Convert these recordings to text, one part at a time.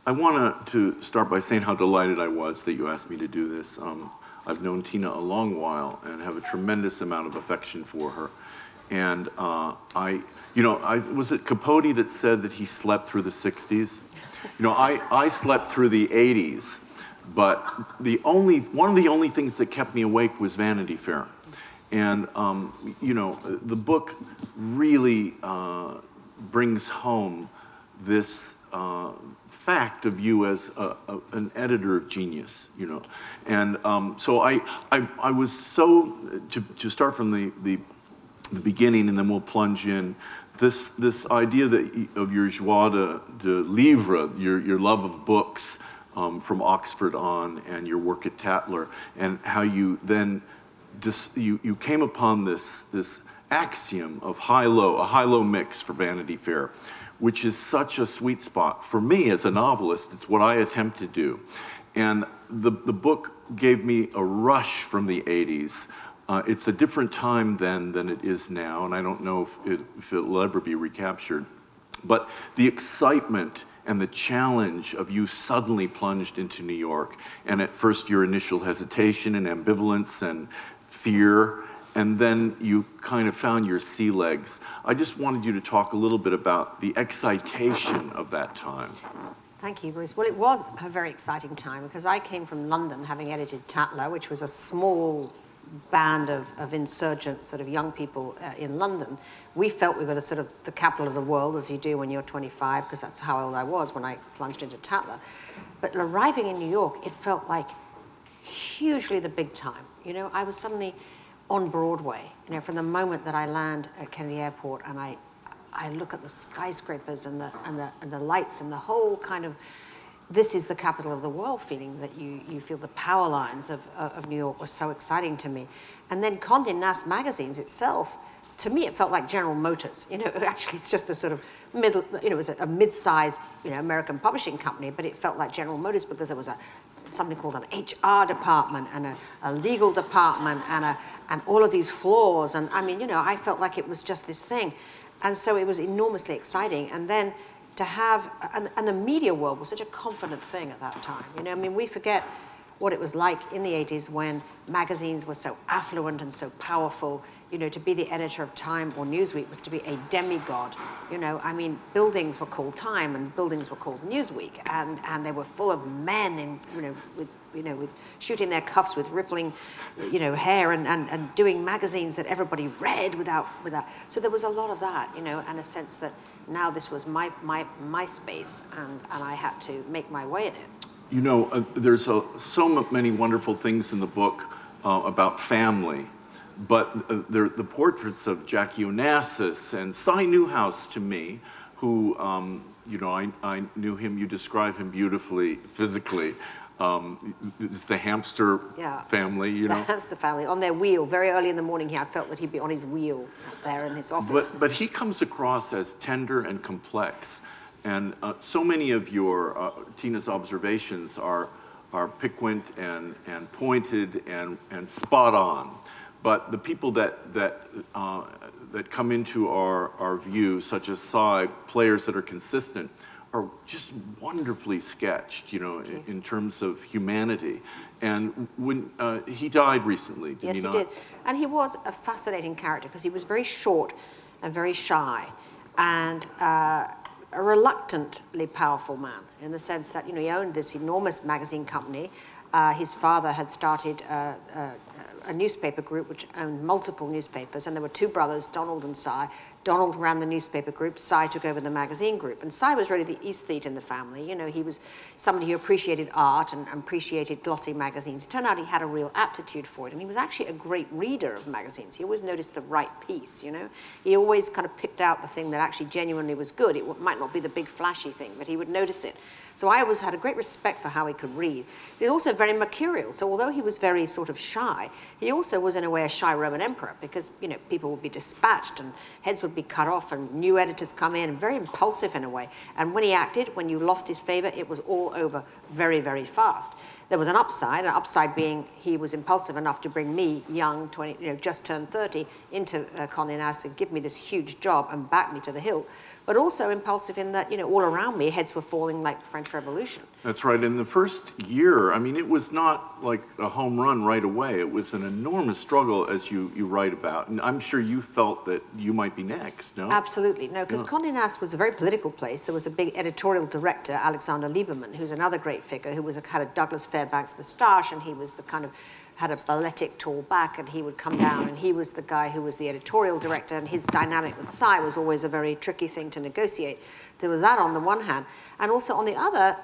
I want to start by saying how delighted I was that you asked me to do this. I've known Tina a long while and have a tremendous amount of affection for her. And was it Capote that said that he slept through the 60s? I slept through the 80s, but one of the only things that kept me awake was Vanity Fair. And, the book really brings home this fact of you as an editor of genius, And so I was so, to start from the beginning, and then we'll plunge in, this idea of your joie de livre, your love of books from Oxford on, and your work at Tatler, and how you then you came upon this axiom of a high-low mix for Vanity Fair, which is such a sweet spot. For me as a novelist, it's what I attempt to do. And the book gave me a rush from the 80s. It's a different time then than it is now, and I don't know if it'll ever be recaptured. But the excitement and the challenge of you suddenly plunged into New York, and at first your initial hesitation and ambivalence and fear, and then you kind of found your sea legs. I just wanted you to talk a little bit about the excitation of that time. Thank you, Bruce. Well, it was a very exciting time because I came from London having edited Tatler, which was a small band of insurgent sort of young people in London. We felt we were the capital of the world, as you do when you're 25, because that's how old I was when I plunged into Tatler. But arriving in New York, it felt like hugely the big time. I was suddenly on Broadway, from the moment that I land at Kennedy Airport and I look at the skyscrapers and the lights and the whole kind of, this is the capital of the world feeling that you feel. The power lines of New York was so exciting to me. And then Condé Nast magazines itself, to me, it felt like General Motors. Actually, it's just a sort of it was a mid-sized, American publishing company, but it felt like General Motors because there was something called an HR department and a legal department and all of these floors. And I mean, I felt like it was just this thing. And so it was enormously exciting. And then to have, and the media world was such a confident thing at that time. We forget what it was like in the 80s when magazines were so affluent and so powerful. To be the editor of Time or Newsweek was to be a demigod. Buildings were called Time and buildings were called Newsweek, and they were full of men with shooting their cuffs with rippling, hair and doing magazines that everybody read without. So there was a lot of that, and a sense that now this was my space, and I had to make my way in it. There's so many wonderful things in the book about family, but the portraits of Jackie Onassis and Cy Newhouse, to me, who, I knew him, you describe him beautifully physically. It's the hamster family, The hamster family, on their wheel. Very early in the morning here, I felt that he'd be on his wheel up there in his office. But he comes across as tender and complex. And so many of your, Tina's observations are piquant and pointed and spot on. But the people that come into our view, such as Cy, players that are consistent, are just wonderfully sketched, in terms of humanity. And when he died recently, did he not? Yes, he did. And he was a fascinating character because he was very short and very shy and a reluctantly powerful man in the sense that, he owned this enormous magazine company. His father had started a newspaper group which owned multiple newspapers, and there were two brothers, Donald and Cy. Donald ran the newspaper group, Cy took over the magazine group, and Cy was really the aesthete in the family. He was somebody who appreciated art and appreciated glossy magazines. It turned out he had a real aptitude for it, and he was actually a great reader of magazines. He always noticed the right piece, He always kind of picked out the thing that actually genuinely was good. It might not be the big flashy thing, but he would notice it. So I always had a great respect for how he could read. He was also very mercurial, so although he was very sort of shy, he also was in a way a shy Roman emperor because, people would be dispatched and heads would be cut off and new editors come in, very impulsive in a way. And when he acted, when you lost his favor, it was all over very, very fast. There was an upside being he was impulsive enough to bring me, young, 20, just turned 30, into Condé Nast and give me this huge job and back me to the hill. But also impulsive in that, all around me, heads were falling like the French Revolution. That's right. In the first year, I mean, it was not like a home run right away. It was an enormous struggle, as you write about. And I'm sure you felt that you might be next, no? Absolutely. No, because Condé Nast was a very political place. There was a big editorial director, Alexander Lieberman, who's another great figure, who had a Douglas Fairbanks moustache, and he was the kind of, had a balletic tall back, and he would come down, and he was the guy who was the editorial director, and his dynamic with Sy was always a very tricky thing to negotiate. There was that on the one hand, and also on the other,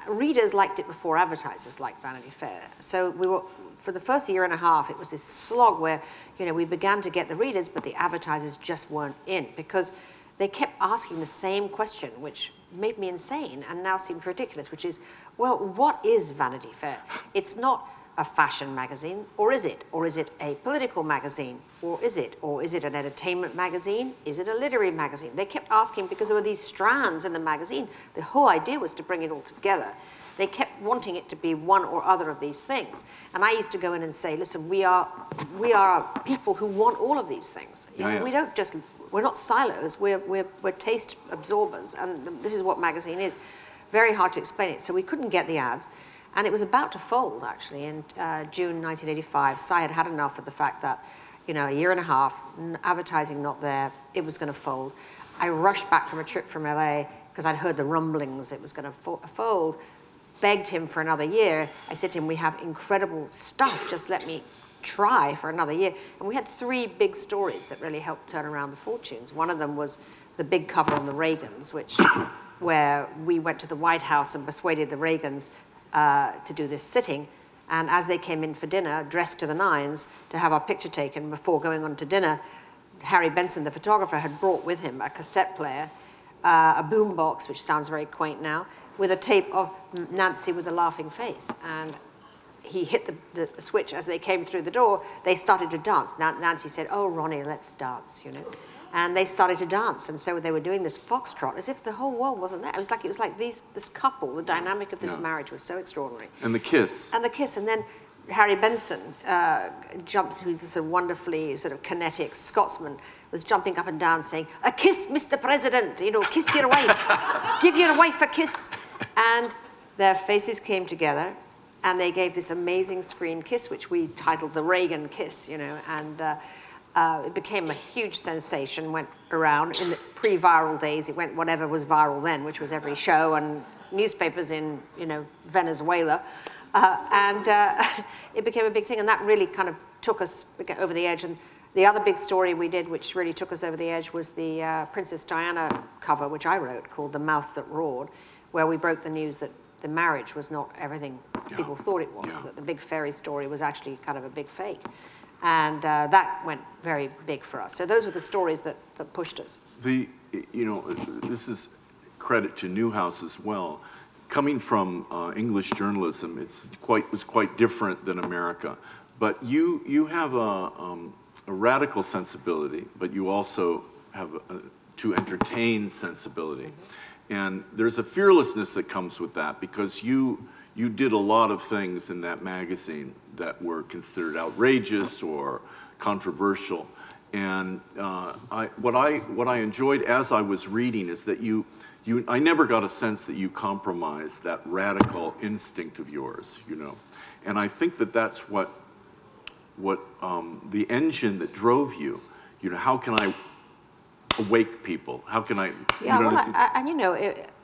readers liked it before advertisers liked Vanity Fair. So we were, for the first year and a half, it was this slog where, we began to get the readers, but the advertisers just weren't in, because they kept asking the same question, which made me insane and now seems ridiculous, which is, well, what is Vanity Fair? It's not a fashion magazine, or is it? Or is it a political magazine? Or is it? Or is it an entertainment magazine? Is it a literary magazine? They kept asking because there were these strands in the magazine. The whole idea was to bring it all together. They kept wanting it to be one or other of these things. And I used to go in and say, listen, we are people who want all of these things. We don't just, we're not silos, we're taste absorbers, and this is what magazine is. Very hard to explain it. So we couldn't get the ads. And it was about to fold, actually, in June 1985. Sy had had enough of the fact that, a year and a half, advertising not there, it was going to fold. I rushed back from a trip from LA because I'd heard the rumblings it was going to fold, begged him for another year. I said to him, we have incredible stuff, just let me try for another year. And we had 3 big stories that really helped turn around the fortunes. One of them was the big cover on the Reagans, where we went to the White House and persuaded the Reagans to do this sitting, and as they came in for dinner, dressed to the nines, to have our picture taken before going on to dinner, Harry Benson, the photographer, had brought with him a cassette player, a boom box, which sounds very quaint now, with a tape of Nancy with a laughing face. And he hit the switch as they came through the door. They started to dance. Nancy said, "Oh, Ronnie, let's dance," And they started to dance, and so they were doing this foxtrot as if the whole world wasn't there. It was like this couple. The dynamic of this marriage was so extraordinary. And the kiss. And the kiss, and then Harry Benson jumps, who's a sort of wonderfully sort of kinetic Scotsman, was jumping up and down saying, "A kiss, Mr. President! Kiss your wife, give your wife a kiss." And their faces came together, and they gave this amazing screen kiss, which we titled the Reagan kiss, and. It became a huge sensation, went around. In the pre-viral days, it went whatever was viral then, which was every show and newspapers in, Venezuela. It became a big thing, and that really kind of took us over the edge. And the other big story we did, which really took us over the edge, was the Princess Diana cover, which I wrote, called The Mouse That Roared, where we broke the news that the marriage was not everything people thought it was, that the big fairy story was actually kind of a big fake. And that went very big for us. So those were the stories that pushed us. This is credit to Newhouse as well. Coming from English journalism, was quite different than America. But you have a radical sensibility, but you also have to entertain sensibility. And there's a fearlessness that comes with that, because you did a lot of things in that magazine that were considered outrageous or controversial. And what I enjoyed as I was reading is that I never got a sense that you compromised that radical instinct of yours, And I think that that's what the engine that drove you. How can I awake people? How can I?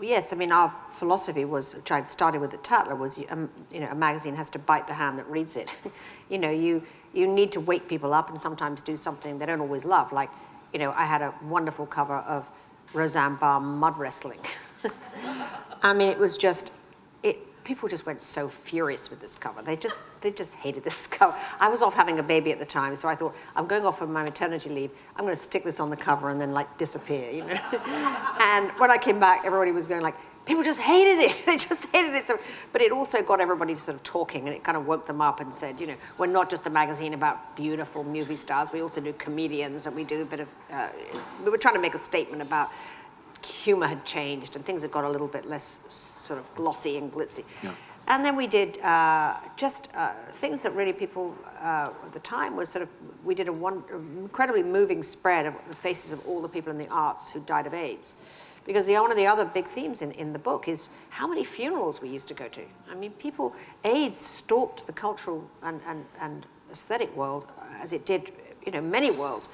Yes. I mean, our philosophy was, which I'd started with at Tatler, was a magazine has to bite the hand that reads it. You need to wake people up and sometimes do something they don't always love. Like, I had a wonderful cover of Roseanne Barr mud wrestling. I mean, it was just people just went so furious with this cover. They just hated this cover. I was off having a baby at the time, so I thought, I'm going off on my maternity leave. I'm going to stick this on the cover and then disappear, And when I came back, everybody was going people just hated it. They just hated it. So, but it also got everybody sort of talking, and it kind of woke them up and said, we're not just a magazine about beautiful movie stars. We also do comedians, and we do a bit of. We were trying to make a statement about. Humor had changed and things had got a little bit less sort of glossy and glitzy. And then we did just things that really people at the time was sort of, we did an incredibly moving spread of the faces of all the people in the arts who died of AIDS. Because one of the other big themes in the book is how many funerals we used to go to. I mean, AIDS stalked the cultural and aesthetic world as it did, many worlds.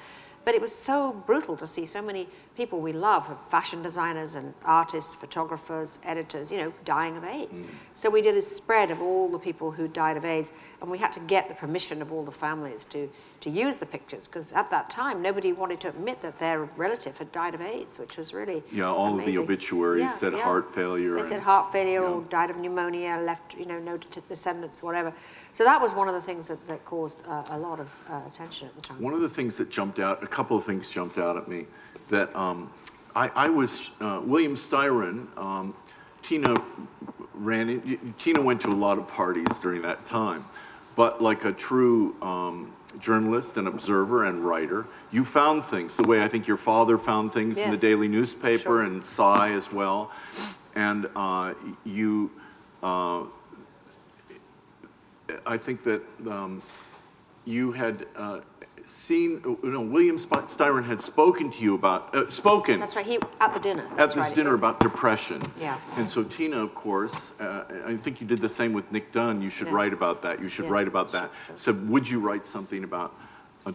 But it was so brutal to see so many people we love, fashion designers and artists, photographers, editors, dying of AIDS. So we did a spread of all the people who died of AIDS, and we had to get the permission of all the families to use the pictures, because at that time, nobody wanted to admit that their relative had died of AIDS, which was really all amazing. of the obituaries said heart failure. They said heart failure or died of pneumonia, left, no descendants, whatever. So that was one of the things that caused a lot of attention at the time. One of the things that jumped out, a couple of things jumped out at me, that I was, William Styron, Tina went to a lot of parties during that time, but like a true journalist and observer and writer, you found things the way I think your father found things in the daily newspaper, and Psy as well, and I think that you had seen, William Styron had spoken to you about, spoken. That's right, at the dinner. At this dinner about depression. Yeah. And so Tina, of course, I think you did the same with Nick Dunn. You should write about that. You should write about that. Said, would you write something about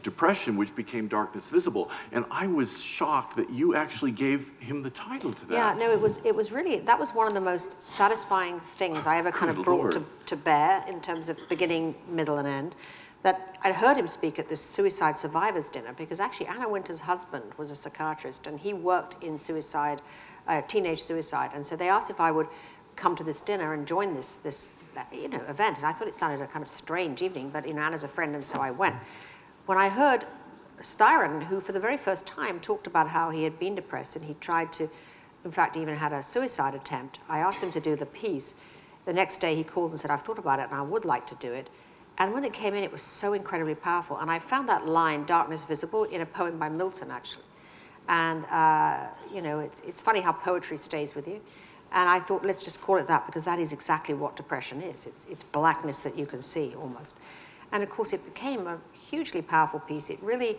depression, which became Darkness Visible? And I was shocked that you actually gave him the title to that. Yeah, no, it was really, that was one of the most satisfying things I ever kind of brought to bear in terms of beginning, middle, and end. That I'd heard him speak at this suicide survivors dinner, because actually Anna Wintour's husband was a psychiatrist and he worked in suicide, teenage suicide. And so they asked if I would come to this dinner and join this event. And I thought it sounded a kind of strange evening, but Anna's a friend, and so I went. When I heard Styron, who for the very first time talked about how he had been depressed and he tried to, in fact, even had a suicide attempt, I asked him to do the piece. The next day he called and said, I've thought about it and I would like to do it. And when it came in, it was so incredibly powerful. And I found that line, Darkness Visible, in a poem by Milton, actually. And, it's funny how poetry stays with you. And I thought, let's just call it that, because that is exactly what depression is. It's blackness that you can see, almost. And of course, it became a hugely powerful piece. It really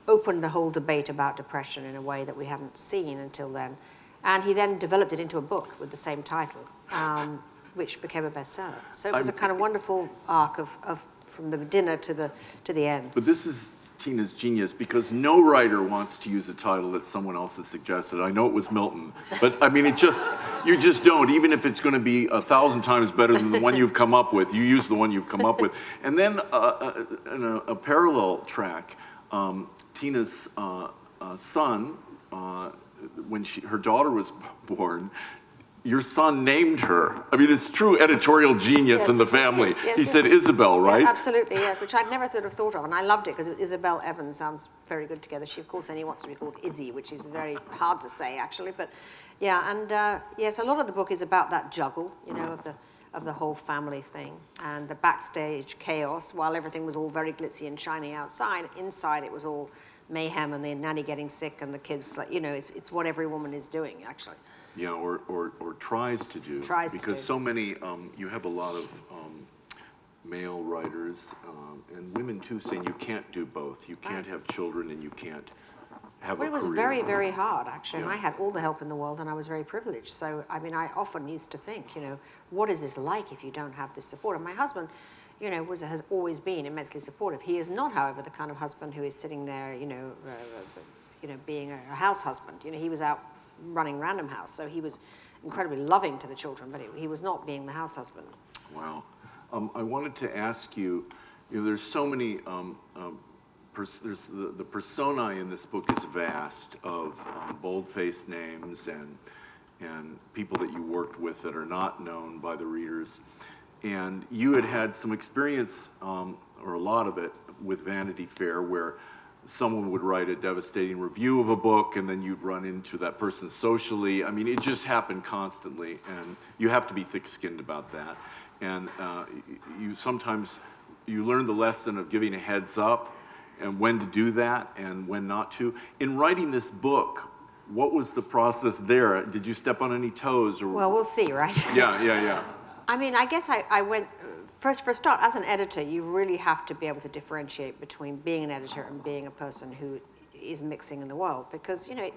opened the whole debate about depression in a way that we hadn't seen until then. And he then developed it into a book with the same title, which became a bestseller. So it was a kind of wonderful arc of from the dinner to the end. But this is Tina's genius, because no writer wants to use a title that someone else has suggested. I know it was Milton, but I mean, you just don't. Even if it's going to be 1,000 times better than the one you've come up with, you use the one you've come up with. And then in a parallel track, Tina's son, when her daughter was born, your son named her. I mean, it's true editorial genius in the family. He said Isabel, right? Yeah, absolutely, yeah, which I'd never thought of, and I loved it because Isabel Evans sounds very good together. She, of course, only wants to be called Izzy, which is very hard to say, actually. But yeah, and yes, a lot of the book is about that juggle, of the whole family thing and the backstage chaos. While everything was all very glitzy and shiny outside, inside it was all mayhem and the nanny getting sick and the kids, it's what every woman is doing, actually. Yeah, or tries to do. Because so many, you have a lot of male writers and women too saying you can't do both. You can't have children and you can't have a career. It was very, very hard, actually. And I had all the help in the world and I was very privileged. So, I mean, I often used to think, what is this like if you don't have this support? And my husband, has always been immensely supportive. He is not, however, the kind of husband who is sitting there, being a house husband. He was out running Random House, so he was incredibly loving to the children, but he was not being the house husband. Wow. I wanted to ask you, there's so many, there's the persona in this book is vast, of bold-faced names and people that you worked with that are not known by the readers. And you had some experience, or a lot of it, with Vanity Fair, where someone would write a devastating review of a book and then you'd run into that person socially. I mean, it just happened constantly, and you have to be thick-skinned about that. And sometimes you learn the lesson of giving a heads up and when to do that and when not to. In writing this book, what was the process there? Did you step on any toes? Or? Well, we'll see, right? Yeah. I mean, I guess I went, first, for a start, as an editor, you really have to be able to differentiate between being an editor and being a person who is mixing in the world, because, you know,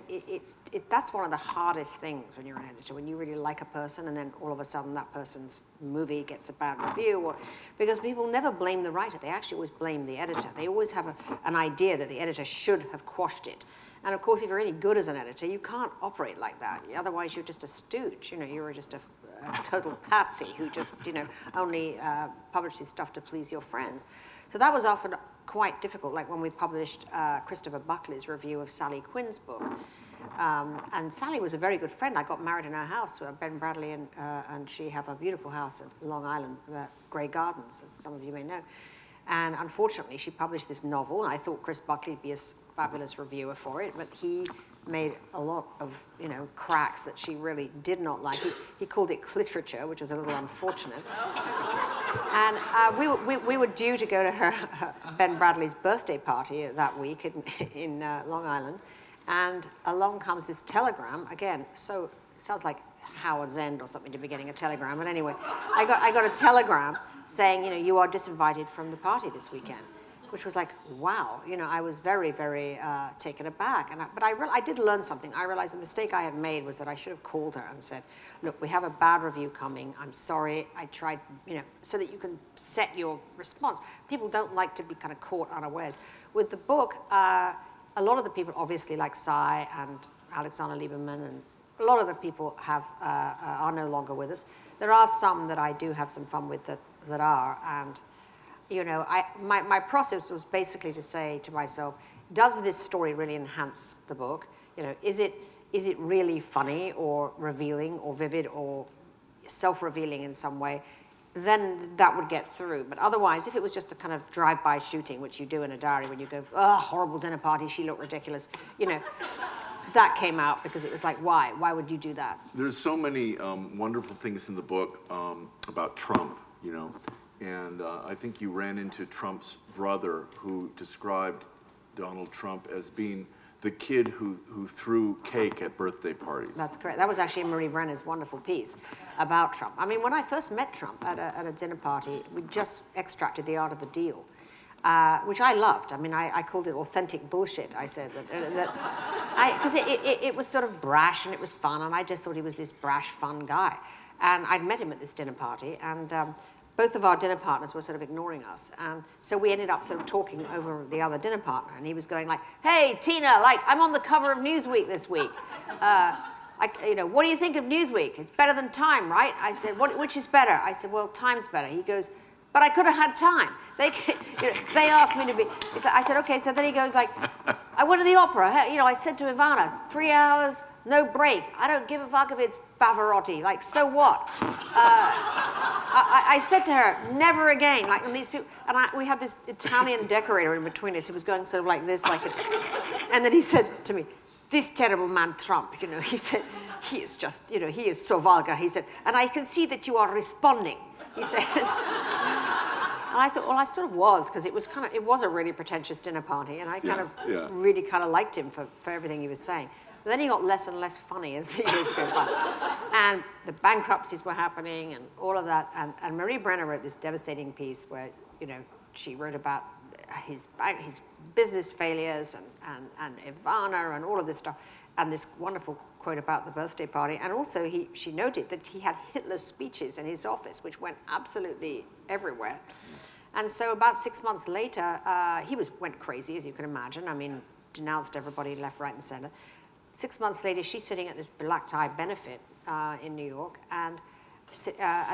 that's one of the hardest things when you're an editor, when you really like a person and then all of a sudden that person's movie gets a bad review, or because people never blame the writer, they actually always blame the editor. They always have an idea that the editor should have quashed it. And of course, if you're any good as an editor, you can't operate like that. Otherwise, you're just a stooge. You know, you're just a total patsy who just, you know, only publishes stuff to please your friends. So that was often quite difficult, like when we published Christopher Buckley's review of Sally Quinn's book. And Sally was a very good friend. I got married in her house. Ben Bradley and she have a beautiful house at Long Island, Grey Gardens, as some of you may know. And unfortunately, she published this novel, and I thought Chris Buckley would be a fabulous reviewer for it, but he made a lot of, you know, cracks that she really did not like. He called it cliterature, which was a little unfortunate. And we were due to go to her Ben Bradley's birthday party that week in Long Island, and along comes this telegram, again, so it sounds like Howard's End or something to be getting a telegram, but anyway, I got a telegram saying, you know, you are disinvited from the party this weekend, which was like, wow, you know, I was very, very taken aback. But I did learn something. I realized the mistake I had made was that I should have called her and said, look, we have a bad review coming. I'm sorry. I tried, you know, so that you can set your response. People don't like to be kind of caught unawares. With the book, a lot of the people, obviously, like Cy and Alexander Lieberman, and a lot of the people are no longer with us. There are some that I do have some fun with that are, and you know, my process was basically to say to myself, does this story really enhance the book? You know, is it really funny or revealing or vivid or self-revealing in some way? Then that would get through. But otherwise, if it was just a kind of drive-by shooting, which you do in a diary when you go, oh, horrible dinner party, she looked ridiculous, you know, that came out because it was like, why? Why would you do that? There's so many wonderful things in the book about Trump, you know. And I think you ran into Trump's brother, who described Donald Trump as being the kid who threw cake at birthday parties. That's correct. That was actually Marie Brenner's wonderful piece about Trump. I mean, when I first met Trump at a dinner party, we just extracted The Art of the Deal, which I loved. I mean, I called it authentic bullshit. I said because it was sort of brash and it was fun, and I just thought he was this brash, fun guy. And I'd met him at this dinner party, and both of our dinner partners were sort of ignoring us. And so we ended up sort of talking over the other dinner partner. And he was going like, hey, Tina, like, I'm on the cover of Newsweek this week. You know, what do you think of Newsweek? It's better than Time, right? I said, which is better? I said, well, Time's better. He goes, but I could have had Time. They asked me to be. I said, okay. So then he goes like, I went to the opera. You know, I said to Ivana, 3 hours, no break. I don't give a fuck if it's Pavarotti. Like, so what? I said to her, never again. Like, and these people, and we had this Italian decorator in between us who was going sort of like this, and then he said to me, this terrible man Trump, you know, he said, he is just, you know, he is so vulgar. He said, and I can see that you are responding. He said, and I thought, well, I sort of was, because it was a really pretentious dinner party, and I really kind of liked him for everything he was saying. But then he got less and less funny as the years go by. And the bankruptcies were happening and all of that. And Marie Brenner wrote this devastating piece where, you know, she wrote about his business failures and Ivana and all of this stuff. And this wonderful quote about the birthday party. And also she noted that he had Hitler's speeches in his office, which went absolutely everywhere. And so about 6 months later, he went crazy, as you can imagine. I mean, denounced everybody left, right, and center. 6 months later, she's sitting at this black tie benefit in New York, and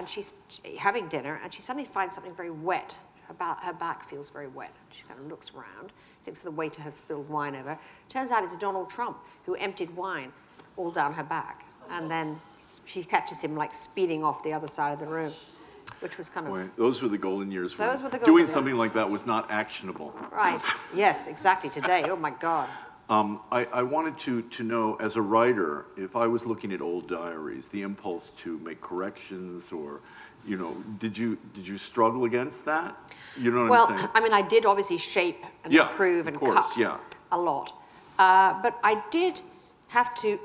she's having dinner, and she suddenly finds something very wet. Her back feels very wet. She kind of looks around, thinks the waiter has spilled wine over. Turns out it's Donald Trump, who emptied wine all down her back. And then she catches him like speeding off the other side of the room, which was kind of... Boy, those were the golden years. Those were the golden Doing years. something like that was not actionable. Right. Yes, exactly. Today, oh my God. I wanted to know, as a writer, if I was looking at old diaries, the impulse to make corrections, or, you know, did you struggle against that? You know what I'm saying? Well, I mean, I did obviously shape and improve and cut a lot. But I did have to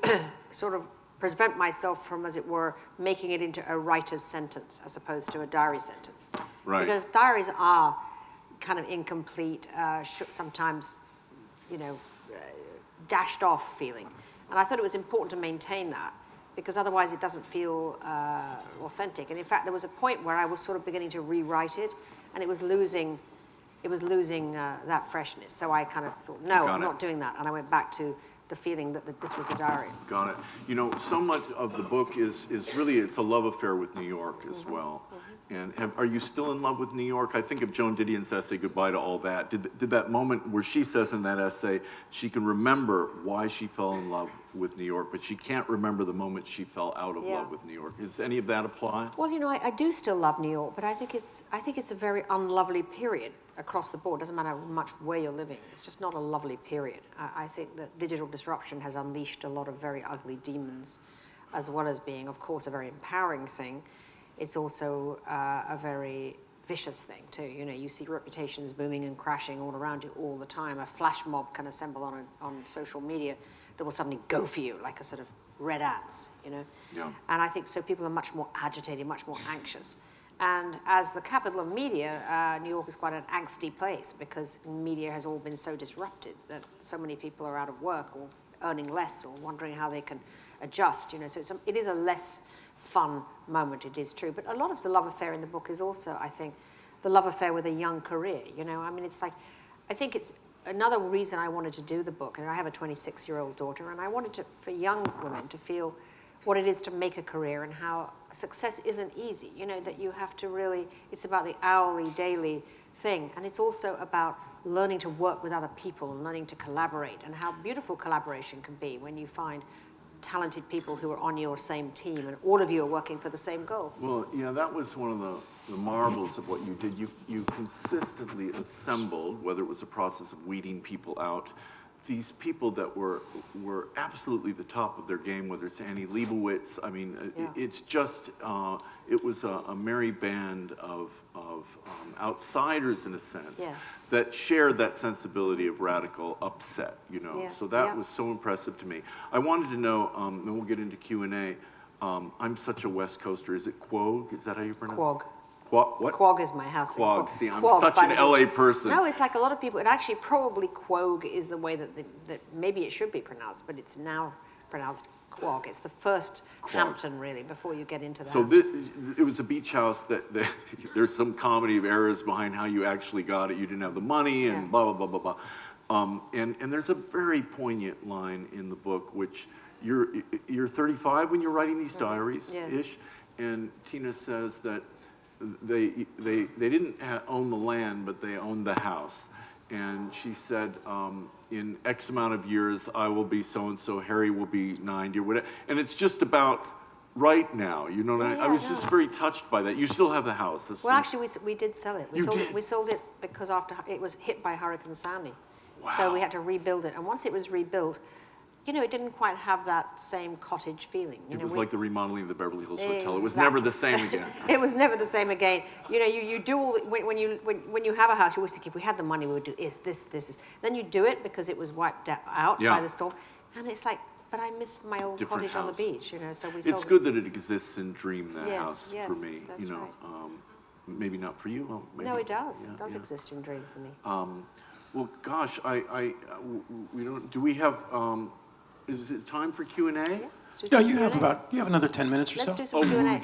sort of prevent myself from, as it were, making it into a writer's sentence as opposed to a diary sentence. Right. Because diaries are kind of incomplete, sometimes, dashed off feeling. And I thought it was important to maintain that, because otherwise it doesn't feel authentic. And in fact, there was a point where I was sort of beginning to rewrite it, and it was losing that freshness. So I kind of thought, no, I'm not doing that. And I went back to the feeling that this was a diary. Got it. So much of the book is really, it's a love affair with New York as well. And are you still in love with New York? I think of Joan Didion's essay, Goodbye to All That. Did that moment where she says in that essay, she can remember why she fell in love with New York, but she can't remember the moment she fell out of love with New York. Does any of that apply? Well, I do still love New York, but I think it's a very unlovely period across the board. Doesn't matter much where you're living. It's just not a lovely period. I think that digital disruption has unleashed a lot of very ugly demons, as well as being, of course, a very empowering thing. It's also a very vicious thing too. You see reputations booming and crashing all around you all the time. A flash mob can assemble on social media that will suddenly go for you like a sort of red ants, Yeah. And I think so people are much more agitated, much more anxious. And as the capital of media, New York is quite an angsty place, because media has all been so disrupted that so many people are out of work or earning less or wondering how they can adjust. So it is a less fun moment, it is true. But a lot of the love affair in the book is also, I think, the love affair with a young career. It's like, I think it's another reason I wanted to do the book. And I have a 26-year-old daughter, and I wanted for young women to feel what it is to make a career and how success isn't easy. That you have to really, it's about the hourly, daily thing. And it's also about learning to work with other people and learning to collaborate, and how beautiful collaboration can be when you find talented people who are on your same team and all of you are working for the same goal. Well, yeah, that was one of the marvels of what you did. You consistently assembled, whether it was a process of weeding people out, these people that were absolutely the top of their game, whether it's Annie Leibovitz. I mean, it's just, it was a merry band of outsiders, in a sense, that shared that sensibility of radical upset, So that was so impressive to me. I wanted to know, and we'll get into Q&A, I'm such a West Coaster. Is it Quogue? Is that how you pronounce it? Quogue. What? Quogue is my house. Quogue. See, I'm Quogue, such an LA person. No, it's like a lot of people. It actually probably Quogue is the way that maybe it should be pronounced, but it's now pronounced Quogue. It's the first Hampton, really, before you get into that. So it was a beach house that there's some comedy of errors behind how you actually got it. You didn't have the money and blah, blah, blah, blah, blah. And there's a very poignant line in the book, which you're 35 when you're writing these diaries-ish, and Tina says that they didn't own the land, but they owned the house. And she said, in X amount of years, I will be so-and-so, Harry will be 90 or whatever. And it's just about right now, I was just very touched by that. You still have the house. Well, actually, we did sell it. We sold it because after it was hit by Hurricane Sandy. Wow. So we had to rebuild it. And once it was rebuilt, it didn't quite have that same cottage feeling. It was like the remodeling of the Beverly Hills Hotel. It was never the same again. It was never the same again. You do all when you have a house, you always think, if we had the money, we would do this. Then you do it because it was wiped out by the storm, and it's like, but I miss my old cottage on the beach. So we sold it's good that it exists in Dream, that house, for me. That's right. Maybe not for you. Well, maybe. No, it does. It does exist in Dream for me. Well, gosh, we don't. Do we have? Is it time for Q&A? Yeah, you have another 10 minutes or so. Let's do some Q&A.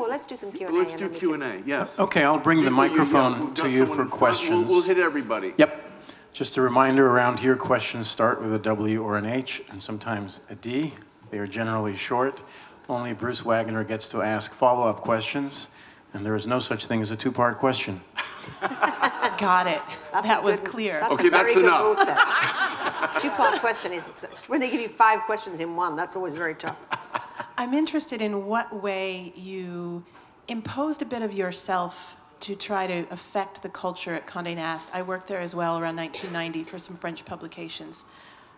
Let's do some Q&A. Let's do Q&A. Yes. Okay, I'll bring the microphone to you for questions. We'll hit everybody. Yep. Just a reminder, around here, questions start with a W or an H, and sometimes a D. They are generally short. Only Bruce Wagner gets to ask follow-up questions, and there is no such thing as a two-part question. Got it. That was clear. That's a very good rule set. Two-part question is, when they give you 5 questions in one, that's always very tough. I'm interested in what way you imposed a bit of yourself to try to affect the culture at Condé Nast. I worked there as well around 1990 for some French publications.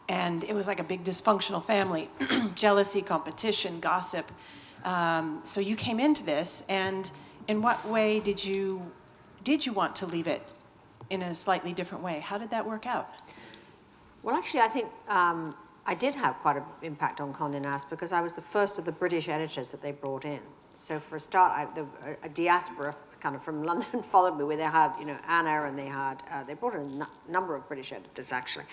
And it was like a big dysfunctional family. Jealousy, competition, gossip. So you came into this, and in what way did you want to leave it in a slightly different way? How did that work out? Well, actually, I think I did have quite an impact on Condé Nast because I was the first of the British editors that they brought in. So for a start, a diaspora kind of from London followed me, where they had, you know, Anna, and they brought in a number of British editors actually.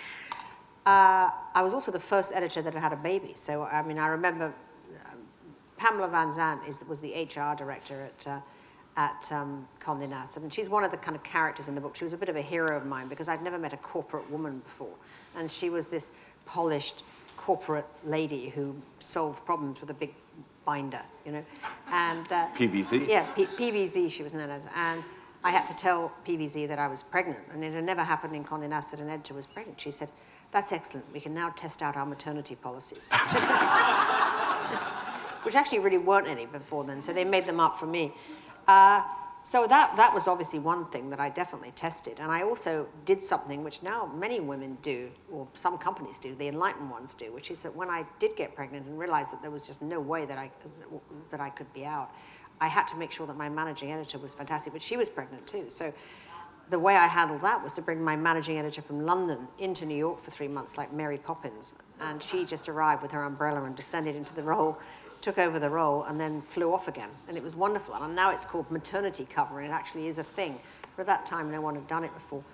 I was also the first editor that had a baby. So I mean, I remember Pamela Van Zandt was the HR director at Condé Nast. I mean, she's one of the kind of characters in the book. She was a bit of a hero of mine because I'd never met a corporate woman before. And she was this polished corporate lady who solved problems with a big binder, you know. And PVC? Yeah, PVZ she was known as. And I had to tell PVZ that I was pregnant. And it had never happened in Condé Nast that an editor was pregnant. She said, "That's excellent. We can now test out our maternity policies." Which actually really weren't any before then, so they made them up for me. So that was obviously one thing that I definitely tested. And I also did something which now many women do, or some companies do, the enlightened ones do, which is that when I did get pregnant and realized that there was just no way that I could be out, I had to make sure that my managing editor was fantastic, but she was pregnant too. So the way I handled that was to bring my managing editor from London into New York for 3 months, like Mary Poppins. And she just arrived with her umbrella and descended into the role, took over the role, and then flew off again. And it was wonderful. And now it's called maternity cover, and it actually is a thing. But at that time, no one had done it before.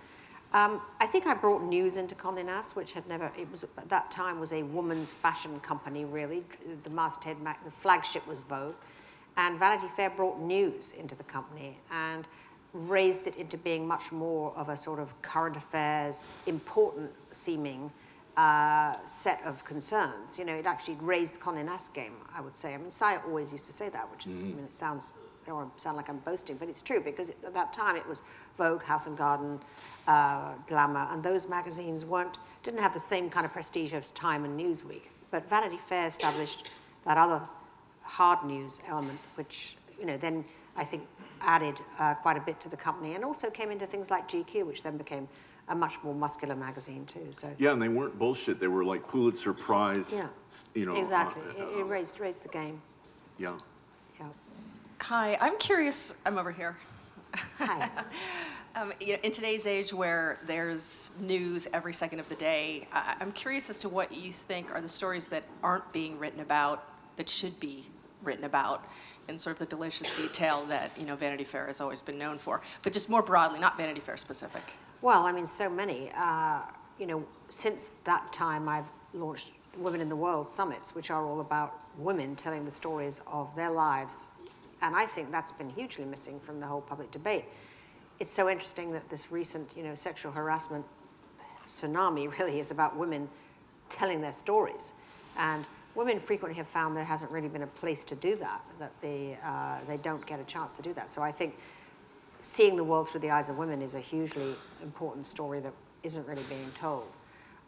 I think I brought news into Condé Nast, which had never, it was at that time was a woman's fashion company, really. The masthead, the flagship was Vogue. And Vanity Fair brought news into the company and raised it into being much more of a sort of current affairs, important seeming set of concerns. You know, it actually raised the Condé Nast game, I would say. I mean, Saya always used to say that, which is, I mean, it sounds, I don't want to sound like I'm boasting, but it's true, because at that time it was Vogue, House and Garden, Glamour, and those magazines didn't have the same kind of prestige as Time and Newsweek. But Vanity Fair established that other hard news element, which, you know, then I think added quite a bit to the company, and also came into things like GQ, which then became a much more muscular magazine too. So Yeah, and they weren't bullshit. They were like Pulitzer Prize. yeah, You know, exactly. It raised the game. Yeah. Yeah. Hi, I'm curious. I'm over here. Hi. You know, in today's age where there's news every second of the day, I'm curious as to what you think are the stories that aren't being written about that should be written about in sort of the delicious detail that, you know, Vanity Fair has always been known for, but just more broadly, not Vanity Fair specific. Well, I mean, so many. You know, since that time, I've launched Women in the World Summits, which are all about women telling the stories of their lives. And I think that's been hugely missing from the whole public debate. It's so interesting that this recent, you know, sexual harassment tsunami really is about women telling their stories. And women frequently have found there hasn't really been a place to do that, that they don't get a chance to do that. So I think seeing the world through the eyes of women is a hugely important story that isn't really being told.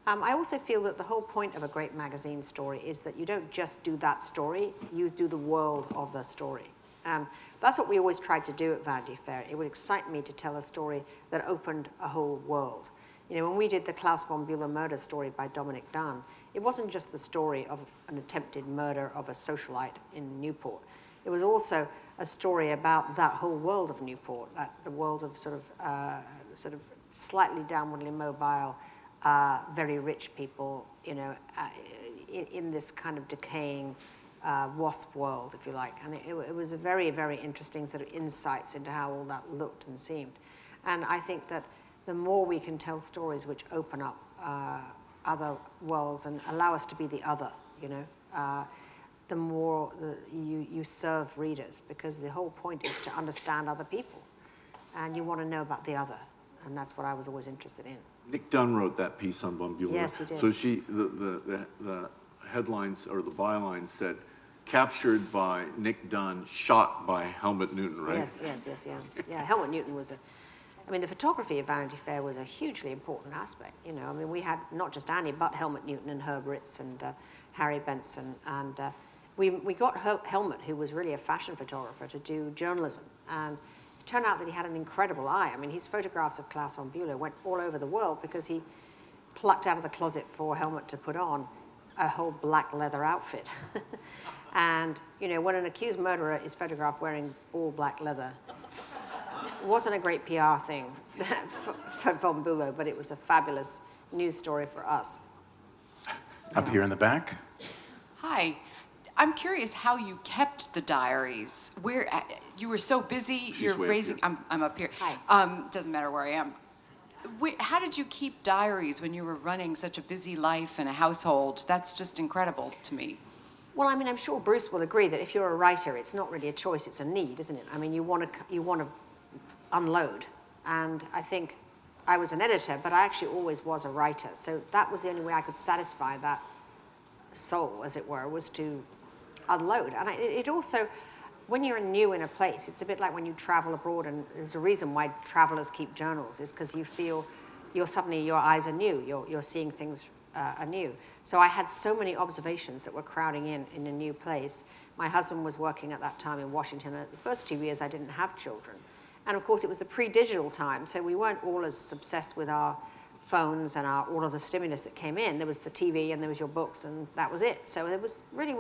I also feel that the whole point of a great magazine story is that you don't just do that story, you do the world of the story. That's what we always tried to do at Vanity Fair. It would excite me to tell a story that opened a whole world. You know, when we did the Klaus von Bülow murder story by Dominic Dunn, it wasn't just the story of an attempted murder of a socialite in Newport. It was also a story about that whole world of Newport, the world of sort of slightly downwardly mobile, very rich people, you know, in this kind of decaying WASP world, if you like. And it was a very, very interesting sort of insights into how all that looked and seemed. And I think that the more we can tell stories which open up other worlds and allow us to be the other, you know, the more you serve readers, because the whole point is to understand other people, and you want to know about the other, and that's what I was always interested in. Nick Dunn wrote that piece on von Bülow. Yes, he did. So the headlines or the bylines said, "Captured by Nick Dunn, shot by Helmut Newton," right? Yes, yeah. Yeah, Helmut Newton was I mean, the photography of Vanity Fair was a hugely important aspect. You know, I mean, we had not just Annie, but Helmut Newton and Herb Ritz and Harry Benson. And we got Helmut, who was really a fashion photographer, to do journalism. And it turned out that he had an incredible eye. I mean, his photographs of Klaus von Bülow went all over the world because he plucked out of the closet for Helmut to put on a whole black leather outfit. And, you know, when an accused murderer is photographed wearing all black leather, it wasn't a great PR thing for von Bülow, but it was a fabulous news story for us. Up here in the back. Hi. I'm curious how you kept the diaries. Where you were so busy, She's you're way up raising. here. I'm up here. Hi. Doesn't matter where I am. How did you keep diaries when you were running such a busy life and a household? That's just incredible to me. Well, I mean, I'm sure Bruce will agree that if you're a writer, it's not really a choice, it's a need, isn't it? I mean, you want to unload. And I think I was an editor, but I actually always was a writer. So that was the only way I could satisfy that soul, as it were, was to unload. And it also, when you're new in a place, it's a bit like when you travel abroad, and there's a reason why travelers keep journals, is because you feel suddenly your eyes are new, you're seeing things anew. So I had so many observations that were crowding in a new place. My husband was working at that time in Washington, and the first 2 years I didn't have children. And of course it was the pre-digital time, so we weren't all as obsessed with our phones and all of the stimulus that came in. There was the TV and there was your books, and that was it. So it was really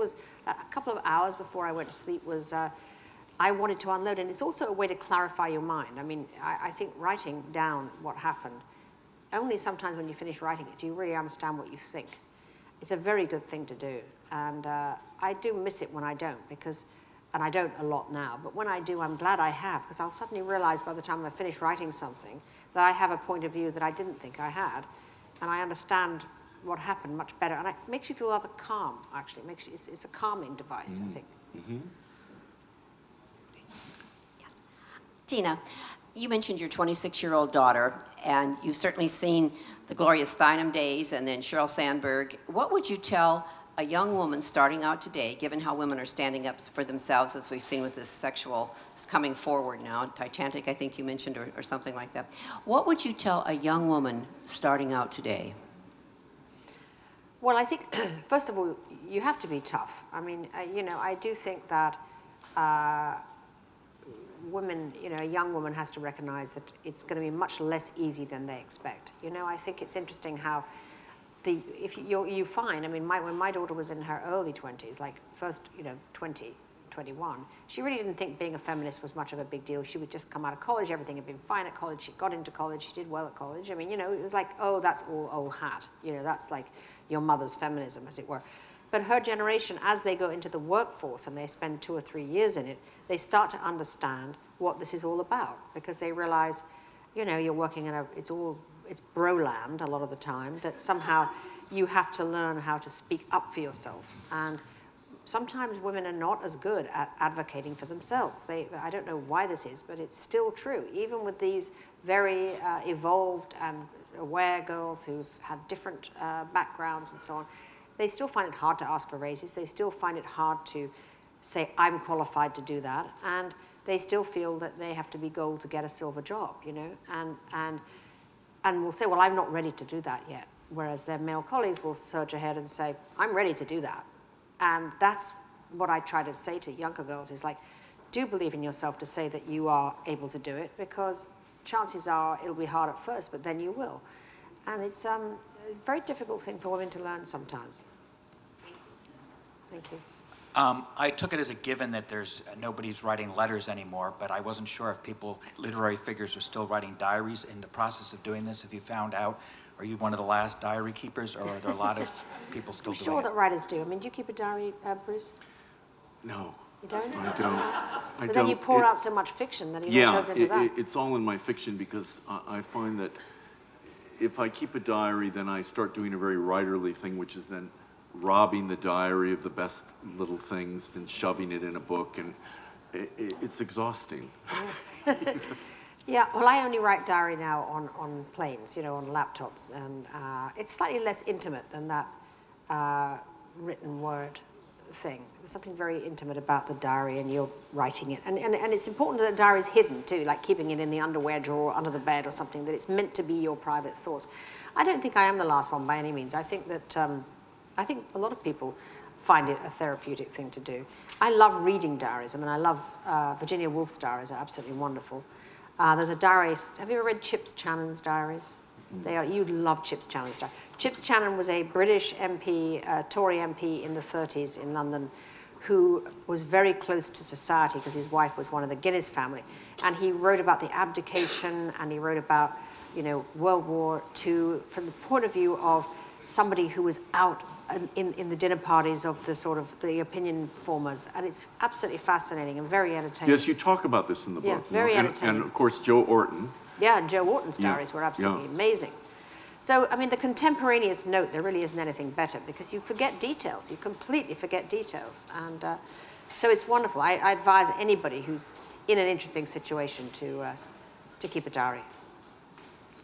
a couple of hours before I went to sleep was I wanted to unload. And it's also a way to clarify your mind. I mean, I think writing down what happened, only sometimes when you finish writing it do you really understand what you think. It's a very good thing to do. And I do miss it when I don't, and I don't a lot now, but when I do, I'm glad I have, because I'll suddenly realize by the time I finish writing something that I have a point of view that I didn't think I had, and I understand what happened much better, and it makes you feel rather calm, actually. It's a calming device, I think. Mm-hmm. Tina, you mentioned your 26-year-old daughter, and you've certainly seen the Gloria Steinem days and then Sheryl Sandberg. What would you tell a young woman starting out today, given how women are standing up for themselves, as we've seen with this sexual coming forward now, Titanic, I think you mentioned, or something like that. What would you tell a young woman starting out today? Well, I think, first of all, you have to be tough. I mean, I do think that women, a young woman has to recognize that it's going to be much less easy than they expect. I think it's interesting how if you find, I mean, when my daughter was in her early 20s, like first, 20, 21, she really didn't think being a feminist was much of a big deal. She would just come out of college, everything had been fine at college, she got into college, she did well at college. I mean, it was like, oh, that's all old hat. That's like your mother's feminism, as it were. But her generation, as they go into the workforce and they spend 2 or 3 years in it, they start to understand what this is all about, because they realize, you're working in it's broland a lot of the time, that somehow you have to learn how to speak up for yourself. And sometimes women are not as good at advocating for themselves. I don't know why this is, but it's still true. Even with these very evolved and aware girls who've had different backgrounds and so on, they still find it hard to ask for raises. They still find it hard to say, I'm qualified to do that. And they still feel that they have to be gold to get a silver job, and will say, well, I'm not ready to do that yet. Whereas their male colleagues will surge ahead and say, I'm ready to do that. And that's what I try to say to younger girls is like, do believe in yourself to say that you are able to do it, because chances are it'll be hard at first, but then you will. And it's a very difficult thing for women to learn sometimes. Thank you. I took it as a given that nobody's writing letters anymore, but I wasn't sure if literary figures are still writing diaries in the process of doing this. If you found out, are you one of the last diary keepers, or are there a lot of people still doing it? I'm sure that writers do. I mean, do you keep a diary, Bruce? No. You don't? I don't. But then you pour out so much fiction that it all goes into that. It's all in my fiction, because I find that if I keep a diary, then I start doing a very writerly thing, which is then robbing the diary of the best little things and shoving it in a book, and it's exhausting. Yeah, well, I only write diary now on planes, on laptops, and it's slightly less intimate than that written word thing. There's something very intimate about the diary, and you're writing it. And it's important that the diary is hidden, too, like keeping it in the underwear drawer, under the bed or something, that it's meant to be your private thoughts. I don't think I am the last one by any means. I think that I think a lot of people find it a therapeutic thing to do. I love reading diaries. I mean, I love Virginia Woolf's diaries are absolutely wonderful. There's a diary. Have you ever read Chips Channon's diaries? You'd love Chips Channon's diary. Chips Channon was a British MP, Tory MP in the 30s in London, who was very close to society because his wife was one of the Guinness family. And he wrote about the abdication, and he wrote about, World War II from the point of view of somebody who was out in the dinner parties of the sort of the opinion formers, and it's absolutely fascinating and very entertaining. Yes, you talk about this in the book. Yeah, very entertaining. And of course, Joe Orton. Yeah, and Joe Wharton's Yeah, diaries were absolutely yeah. amazing. So, I mean, the contemporaneous note, there really isn't anything better because you forget details. You completely forget details. And so it's wonderful. I advise anybody who's in an interesting situation to keep a diary,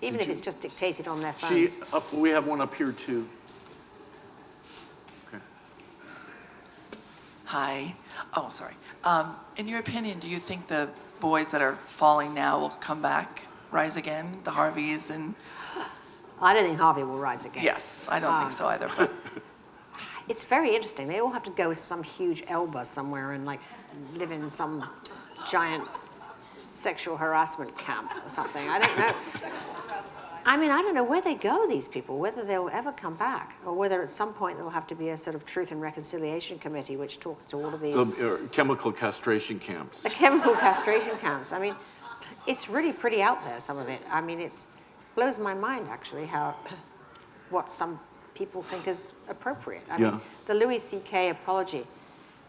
even if it's just dictated on their phones. We have one up here, too. Okay. Hi. Oh, sorry. In your opinion, do you think the boys that are falling now will come back, rise again, the Harveys and... I don't think Harvey will rise again. Yes, I don't think so either, but... It's very interesting. They all have to go with some huge Elba somewhere and like live in some giant sexual harassment camp or something. I don't know. I mean, I don't know where they go, these people, whether they'll ever come back or whether at some point there'll have to be a sort of truth and reconciliation committee which talks to all of these. Chemical castration camps. The chemical castration camps. I mean, it's really pretty out there, some of it. I mean, it blows my mind, actually, what some people think is appropriate. I mean, the Louis C.K. apology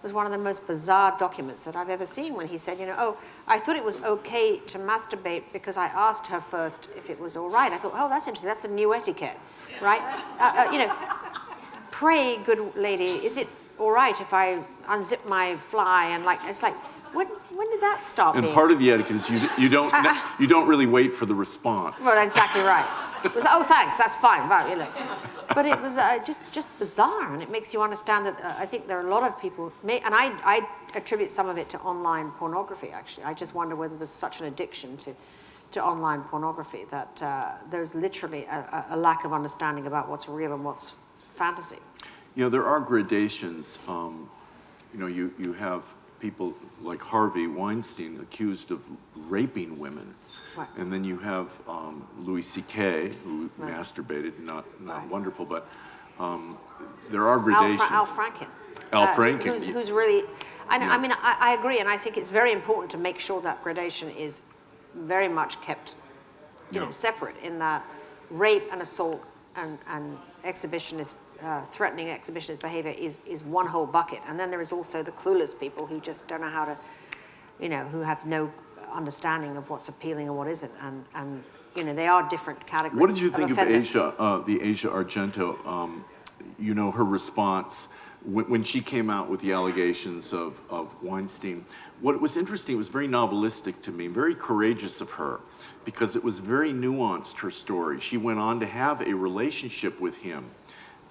was one of the most bizarre documents that I've ever seen when he said, you know, oh, I thought it was okay to masturbate because I asked her first if it was all right. I thought, oh, that's interesting. That's a new etiquette, right? You know, pray, good lady, is it all right if I unzip my fly? And like, it's like, when did that start And being? part of the etiquette is you don't really wait for the response. Well, exactly right. It was, oh, thanks, that's fine, right, you know. But it was just bizarre, and it makes you understand that I think there are a lot of people, and I attribute some of it to online pornography, actually. I just wonder whether there's such an addiction to online pornography that there's literally a lack of understanding about what's real and what's fantasy. You know, there are gradations. You know, you have people like Harvey Weinstein accused of raping women. Right. And then you have Louis C.K., who masturbated, not wonderful, but there are gradations. Al Franken. Al Franken. Who's really, I mean, I agree, and I think it's very important to make sure that gradation is very much kept, you know, separate in that rape and assault and exhibitionist, threatening exhibitionist behavior is one whole bucket. And then there is also the clueless people who just don't know how to, you know, who have no understanding of what's appealing and what isn't, and you know, they are different categories. What did you think of offender. Asia Argento? You know, her response when she came out with the allegations of Weinstein. What was interesting, it was very novelistic to me, very courageous of her, because it was very nuanced, her story. She went on to have a relationship with him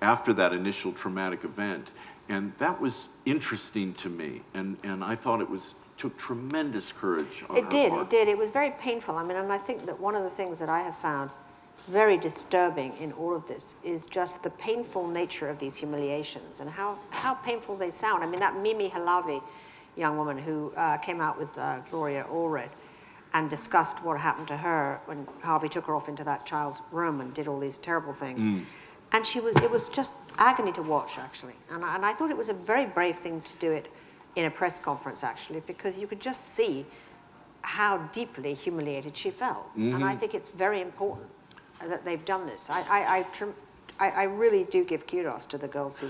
after that initial traumatic event, and that was interesting to me, and I thought it took tremendous courage on her part. It did. It was very painful. I mean, and I think that one of the things that I have found very disturbing in all of this is just the painful nature of these humiliations and how painful they sound. I mean, that Mimi Halavi young woman who came out with Gloria Allred and discussed what happened to her when Harvey took her off into that child's room and did all these terrible things. And it was just agony to watch, actually. And I thought it was a very brave thing to do it in a press conference, actually, because you could just see how deeply humiliated she felt. And I think it's very important that they've done this. I really do give kudos to the girls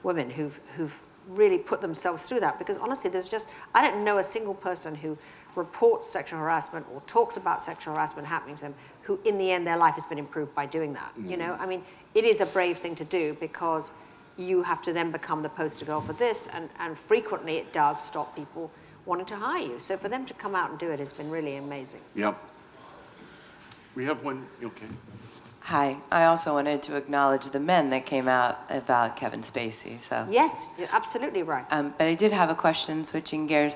women who've really put themselves through that, because honestly, I don't know a single person who reports sexual harassment or talks about sexual harassment happening to them who in the end their life has been improved by doing that. You know, I mean, it is a brave thing to do because you have to then become the poster girl for this, and frequently it does stop people wanting to hire you. So for them to come out and do it has been really amazing. Yep. We have one, okay. Hi, I also wanted to acknowledge the men that came out about Kevin Spacey. So yes, you're absolutely right. But I did have a question, switching gears.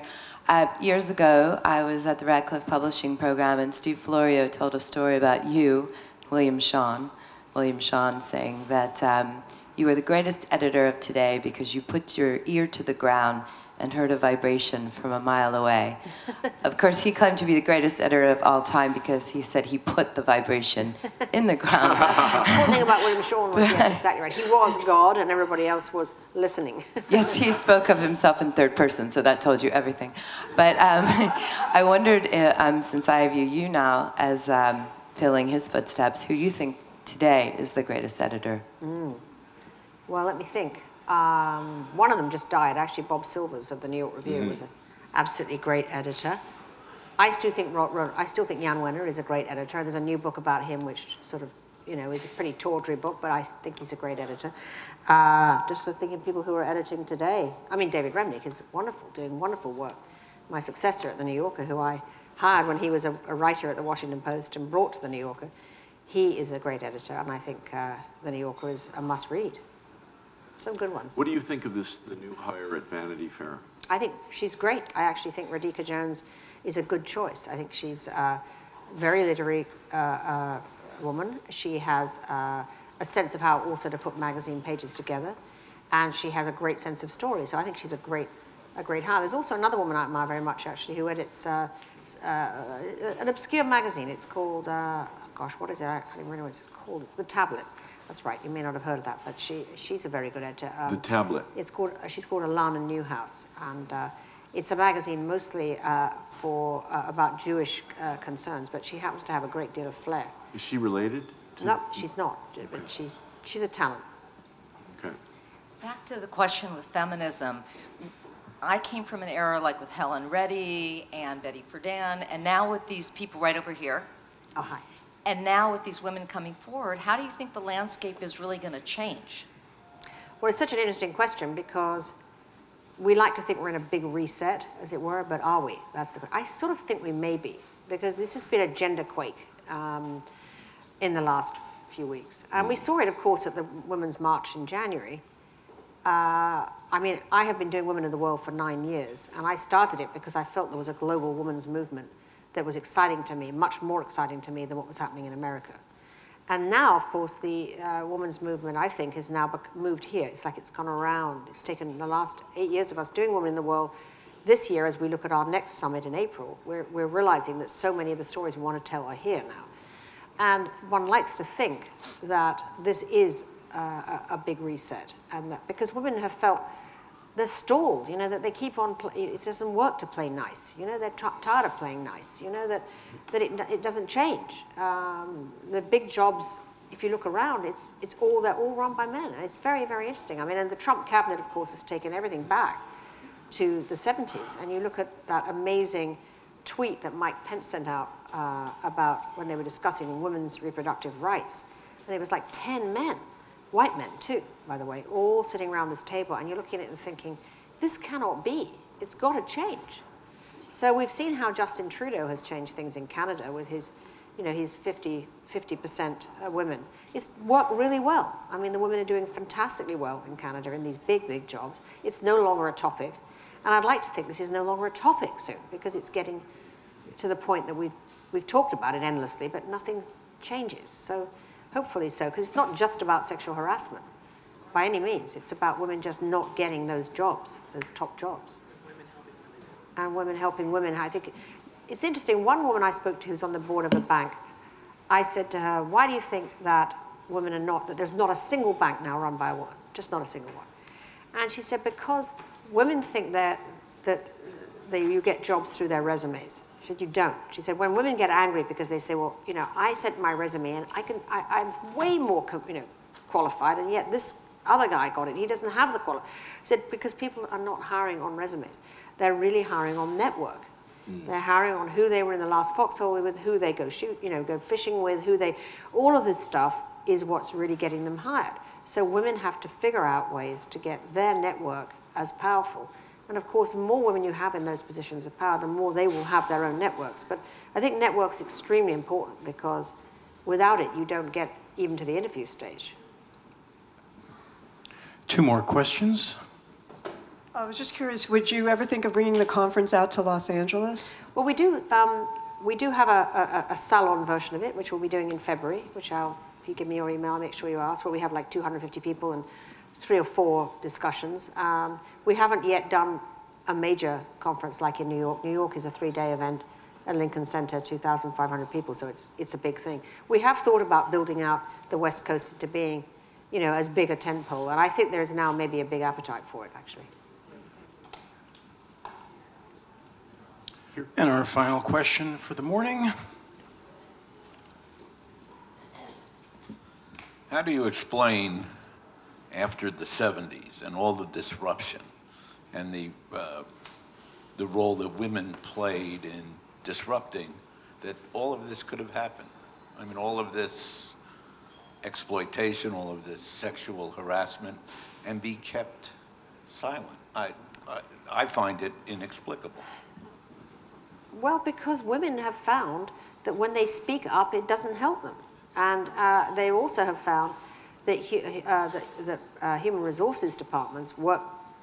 Years ago, I was at the Radcliffe Publishing Program, and Steve Florio told a story about you, William Shawn saying that you were the greatest editor of today because you put your ear to the ground and heard a vibration from a mile away. Of course, he claimed to be the greatest editor of all time because he said he put the vibration in the ground. The cool thing about William Shawn was, yes, exactly right. He was God and everybody else was listening. Yes, he spoke of himself in third person, so that told you everything. But I wondered, since I view you now as filling his footsteps, who you think today is the greatest editor? Well, let me think. One of them just died. Actually, Bob Silvers of the New York Review was an absolutely great editor. I still think Jan Wenner is a great editor. There's a new book about him, which sort of, is a pretty tawdry book, but I think he's a great editor. Just thinking of people who are editing today. I mean, David Remnick is wonderful, doing wonderful work. My successor at the New Yorker, who I hired when he was a writer at the Washington Post and brought to the New Yorker, he is a great editor, and I think the New Yorker is a must-read. Some good ones. What do you think of the new hire at Vanity Fair? I think she's great. I actually think Radhika Jones is a good choice. I think she's a very literary woman. She has a sense of how also to put magazine pages together, and she has a great sense of story. So I think she's a great hire. There's also another woman I admire very much, actually, who edits an obscure magazine. It's called, gosh, what is it? I can't even remember what it's called. It's The Tablet. That's right. You may not have heard of that, but she's a very good editor. The Tablet. She's called Alana Newhouse, and it's a magazine mostly about Jewish concerns, but she happens to have a great deal of flair. Is she related? No, she's not, but she's a talent. Okay. Back to the question with feminism. I came from an era like with Helen Reddy and Betty Friedan, and now with these people right over here. Oh, hi. And now with these women coming forward, how do you think the landscape is really going to change? Well, it's such an interesting question because we like to think we're in a big reset, as it were, but are we? I sort of think we may be, because this has been a gender quake in the last few weeks. And we saw it, of course, at the Women's March in January. I mean, I have been doing Women in the World for 9 years, and I started it because I felt there was a global women's movement that was exciting to me, much more exciting to me than what was happening in America. And now, of course, the women's movement, I think, has now moved here. It's like it's gone around. It's taken the last 8 years of us doing Women in the World. This year, as we look at our next summit in April, we're realizing that so many of the stories we want to tell are here now. And one likes to think that this is a big reset, and that because women have felt they're stalled, that they keep on, it doesn't work to play nice, they're tired of playing nice, that it doesn't change. The big jobs, if you look around, they're all run by men, and it's very, very interesting. I mean, and the Trump cabinet, of course, has taken everything back to the 70s, and you look at that amazing tweet that Mike Pence sent out about when they were discussing women's reproductive rights, and it was like 10 men, white men too, by the way, all sitting around this table, and you're looking at it and thinking, this cannot be. It's got to change. So we've seen how Justin Trudeau has changed things in Canada with his 50% women. It's worked really well. I mean, the women are doing fantastically well in Canada in these big, big jobs. It's no longer a topic. And I'd like to think this is no longer a topic soon, because it's getting to the point that we've talked about it endlessly, but nothing changes. So hopefully so, because it's not just about sexual harassment by any means. It's about women just not getting those jobs, those top jobs. And women helping women. I think it's interesting. One woman I spoke to who's on the board of a bank, I said to her, why do you think that women are not, that there's not a single bank now run by a woman, just not a single one? And she said, because women think that you get jobs through their resumes. She said, you don't. She said, when women get angry because they say, well, I sent my resume and I'm way more qualified, and yet this other guy got it. He doesn't have the quality. She said, because people are not hiring on resumes. They're really hiring on network. They're hiring on who they were in the last foxhole with, who they go go fishing with, all of this stuff is what's really getting them hired. So women have to figure out ways to get their network as powerful. And of course, the more women you have in those positions of power, the more they will have their own networks. But I think network's extremely important, because without it, you don't get even to the interview stage. 2 more questions. I was just curious, would you ever think of bringing the conference out to Los Angeles? Well, we do have a salon version of it, which we'll be doing in February, which if you give me your email, I'll make sure you ask, where we have like 250 people and 3 or 4 discussions. We haven't yet done a major conference like in New York. New York is a 3-day event at Lincoln Center, 2,500 people, so it's a big thing. We have thought about building out the West Coast into being, as big a tentpole, and I think there is now maybe a big appetite for it, actually. And our final question for the morning. How do you explain, after the 70s and all the disruption and the role that women played in disrupting, that all of this could have happened? I mean, all of this exploitation, all of this sexual harassment, and be kept silent. I find it inexplicable. Well, because women have found that when they speak up, it doesn't help them. And they also have found that, human resources departments work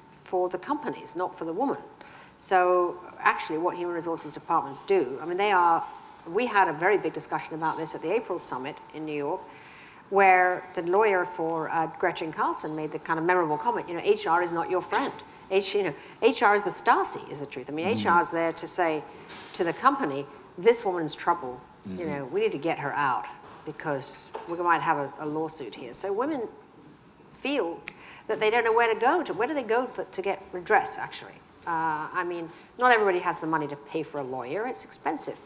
for the companies, not for the woman. So actually what human resources departments do, I mean, we had a very big discussion about this at the April summit in New York, where the lawyer for Gretchen Carlson made the kind of memorable comment, HR is not your friend. HR is the Stasi, is the truth. I mean, HR is there to say to the company, this woman's trouble, we need to get her out because we might have a lawsuit here. So women feel that they don't know where to go. Where do they go to get redress, actually? I mean, not everybody has the money to pay for a lawyer. It's expensive.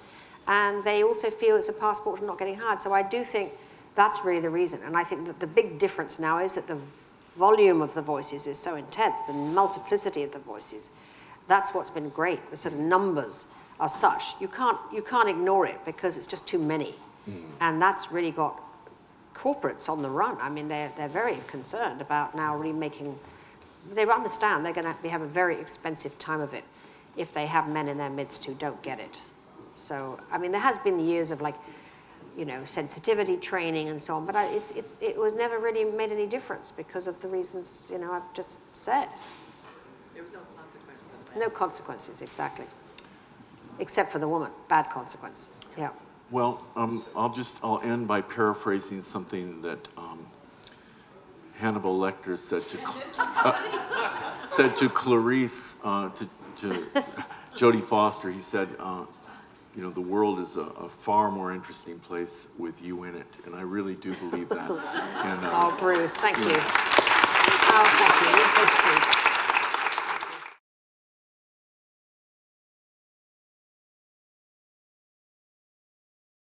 And they also feel it's a passport to not getting hired. So I do think that's really the reason. And I think that the big difference now is that the volume of the voices is so intense, the multiplicity of the voices. That's what's been great. The sort of numbers are such. You can't ignore it because it's just too many. And that's really got corporates on the run. I mean, they're very concerned about now remaking. They understand they're going to have a very expensive time of it if they have men in their midst who don't get it. So, I mean, there has been years of sensitivity training and so on, but it was never really made any difference because of the reasons, I've just said. There was no consequence for the man. No consequences, exactly. Except for the woman, bad consequence, yeah. Well, I'll end by paraphrasing something that Hannibal Lecter said to Clarice, to Jodie Foster. He said, the world is a far more interesting place with you in it, and I really do believe that. And, Bruce, thank you. Oh, thank you. You're so sweet.